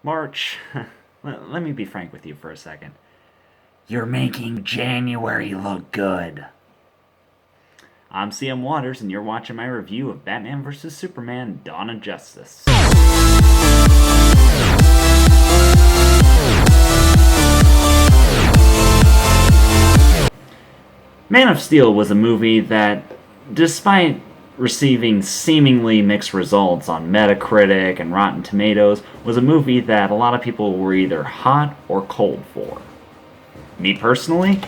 March, let me be frank with you for a second. You're making January look good. I'm CM Waters, and you're watching my review of Batman vs. Superman: Dawn of Justice. Man of Steel was a movie that, despite receiving seemingly mixed results on Metacritic and Rotten Tomatoes, was a movie that a lot of people were either hot or cold for. Me personally,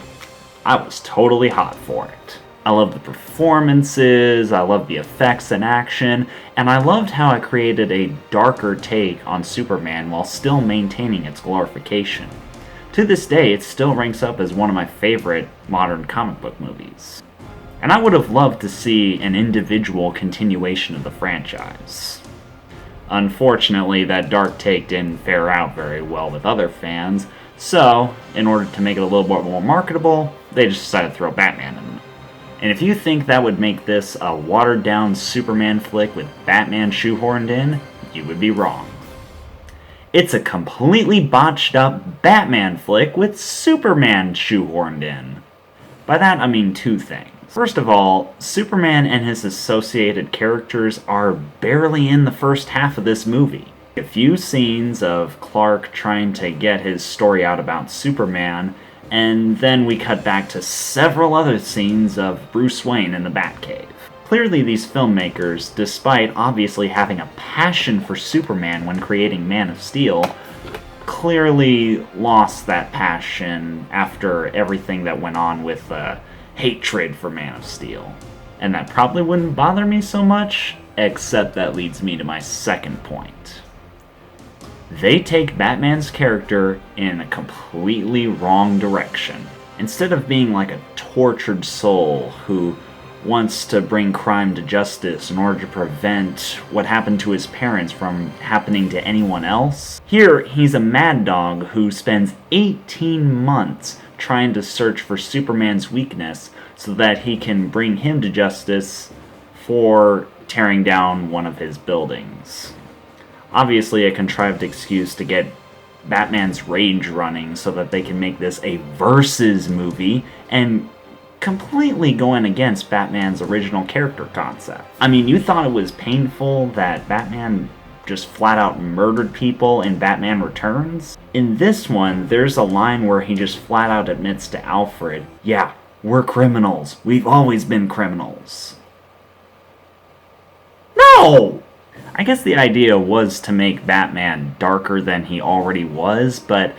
I was totally hot for it. I loved the performances, I loved the effects and action, and I loved how it created a darker take on Superman while still maintaining its glorification. To this day, it still ranks up as one of my favorite modern comic book movies. And I would have loved to see an individual continuation of the franchise. Unfortunately, that dark take didn't fare out very well with other fans, so, in order to make it a little bit more marketable, they just decided to throw Batman in. And if you think that would make this a watered-down Superman flick with Batman shoehorned in, you would be wrong. It's a completely botched up Batman flick with Superman shoehorned in. By that I mean two things. First of all, Superman and his associated characters are barely in the first half of this movie. A few scenes of Clark trying to get his story out about Superman, and then we cut back to several other scenes of Bruce Wayne in the Batcave. Clearly, these filmmakers, despite obviously having a passion for Superman when creating Man of Steel, clearly lost that passion after everything that went on with hatred for Man of Steel. And that probably wouldn't bother me so much, except that leads me to my second point. They take Batman's character in a completely wrong direction. Instead of being like a tortured soul who wants to bring crime to justice in order to prevent what happened to his parents from happening to anyone else, here he's a mad dog who spends 18 months trying to search for Superman's weakness so that he can bring him to justice for tearing down one of his buildings. Obviously a contrived excuse to get Batman's rage running so that they can make this a versus movie and completely going against Batman's original character concept. I mean, you thought it was painful that Batman just flat out murdered people in Batman Returns? In this one, there's a line where he just flat out admits to Alfred, "Yeah, we're criminals. We've always been criminals." No! I guess the idea was to make Batman darker than he already was, but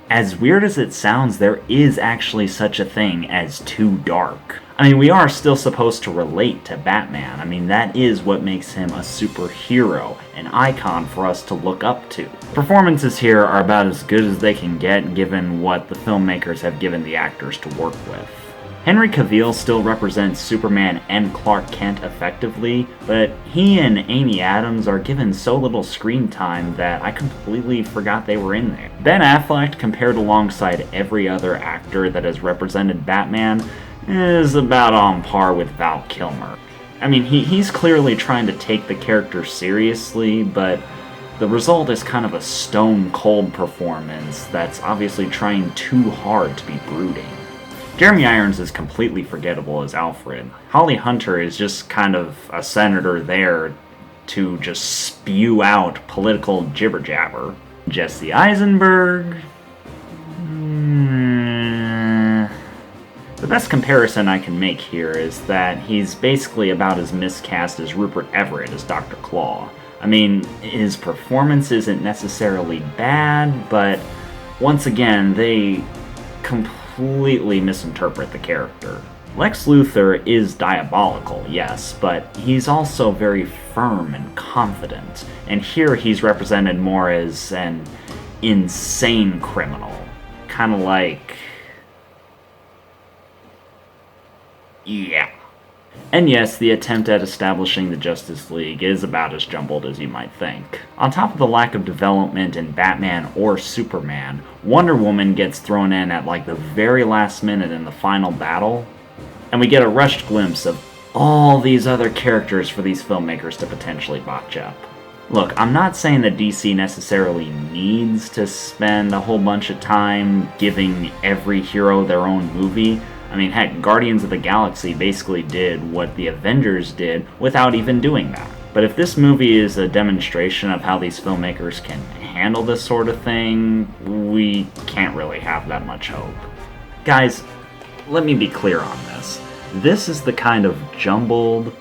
as weird as it sounds, there is actually such a thing as too dark. I mean, we are still supposed to relate to Batman. I mean, that is what makes him a superhero, an icon for us to look up to. Performances here are about as good as they can get given what the filmmakers have given the actors to work with. Henry Cavill still represents Superman and Clark Kent effectively, but he and Amy Adams are given so little screen time that I completely forgot they were in there. Ben Affleck, compared alongside every other actor that has represented Batman, is about on par with Val Kilmer. I mean, he's clearly trying to take the character seriously, but the result is kind of a stone-cold performance that's obviously trying too hard to be brooding. Jeremy Irons is completely forgettable as Alfred. Holly Hunter is just kind of a senator there to just spew out political jibber-jabber. Jesse Eisenberg... The best comparison I can make here is that he's basically about as miscast as Rupert Everett as Dr. Claw. I mean, his performance isn't necessarily bad, but once again, they completely misinterpret the character. Lex Luthor is diabolical, yes, but he's also very firm and confident, and here he's represented more as an insane criminal. Kind of like... yeah. And yes, the attempt at establishing the Justice League is about as jumbled as you might think. On top of the lack of development in Batman or Superman, Wonder Woman gets thrown in at like the very last minute in the final battle, and we get a rushed glimpse of all these other characters for these filmmakers to potentially botch up. Look, I'm not saying that DC necessarily needs to spend a whole bunch of time giving every hero their own movie. I mean, heck, Guardians of the Galaxy basically did what the Avengers did without even doing that. But if this movie is a demonstration of how these filmmakers can handle this sort of thing, we can't really have that much hope. Guys, let me be clear on this. This is the kind of jumbled,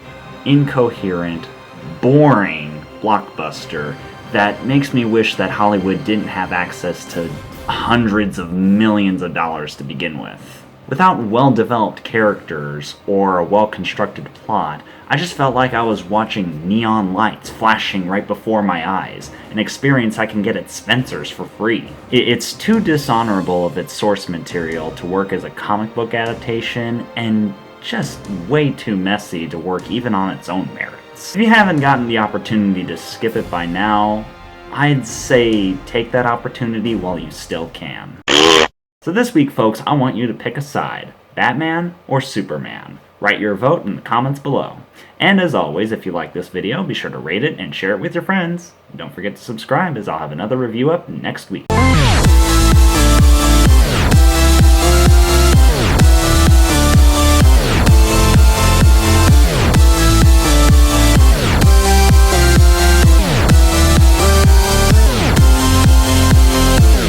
incoherent, boring blockbuster that makes me wish that Hollywood didn't have access to hundreds of millions of dollars to begin with. Without well-developed characters or a well-constructed plot, I just felt like I was watching neon lights flashing right before my eyes, an experience I can get at Spencer's for free. It's too dishonorable of its source material to work as a comic book adaptation, and just way too messy to work even on its own merits. If you haven't gotten the opportunity to skip it by now, I'd say take that opportunity while you still can. So this week, folks, I want you to pick a side, Batman or Superman. Write your vote in the comments below. And as always, if you like this video, be sure to rate it and share it with your friends. Don't forget to subscribe, as I'll have another review up next week.